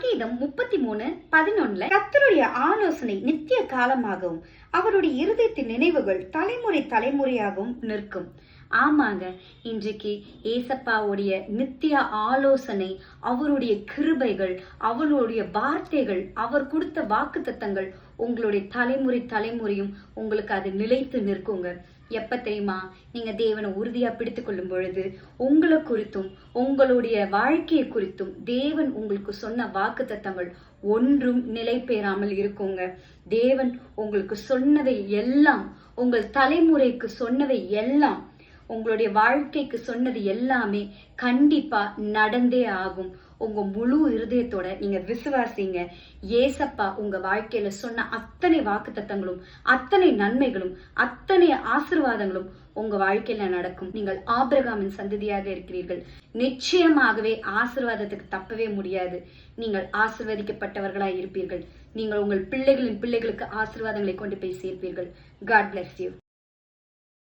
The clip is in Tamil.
சங்கீதம் 33:11 கர்த்தருடைய ஆலோசனை நித்திய காலமாகவும் அவருடைய இருதயத்தின் நினைவுகள் தலைமுறை தலைமுறையாகவும் நிற்கும். ஆமாங்க, இன்றைக்கு ஏசப்பாவுடைய நித்திய ஆலோசனை, அவருடைய கிருபைகள், அவருடைய வார்த்தைகள், அவர் கொடுத்த வாக்குத்தத்தங்கள் உங்களுடைய தலைமுறை தலைமுறையும் உங்களுக்கு அது நிலைத்து நிற்குங்க. எப்ப தெரியுமா? நீங்க தேவனை உறுதியா பிடித்து கொள்ளும் பொழுது உங்களை குறித்தும் உங்களுடைய வாழ்க்கையை குறித்தும் தேவன் உங்களுக்கு சொன்ன வாக்குத்தத்தங்கள் ஒன்றும் நிலை பெறாமல் இருக்குங்க. தேவன் உங்களுக்கு சொன்னவை எல்லாம், உங்கள் தலைமுறைக்கு சொன்னவை எல்லாம், உங்களுடைய வாழ்க்கைக்கு சொன்னது எல்லாமே கண்டிப்பா நடந்தே ஆகும். உங்க முழு இருதயத்தோட நீங்க விசுவாசிங்க. ஏசப்பா உங்க வாழ்க்கையில சொன்ன அத்தனை வாக்குத்தத்தங்களும், அத்தனை நன்மைகளும், அத்தனை ஆசீர்வாதங்களும் உங்க வாழ்க்கையில நடக்கும். நீங்கள் ஆபிரகாமின் சந்ததியாக இருக்கிறீர்கள். நிச்சயமாகவே ஆசீர்வாதத்துக்கு தப்பவே முடியாது. நீங்கள் ஆசீர்வதிக்கப்பட்டவர்களாய் இருப்பீர்கள். நீங்கள் உங்கள் பிள்ளைகளின் பிள்ளைகளுக்கு ஆசீர்வாதங்களை கொண்டு போய் சேர்ப்பீர்கள். God bless you.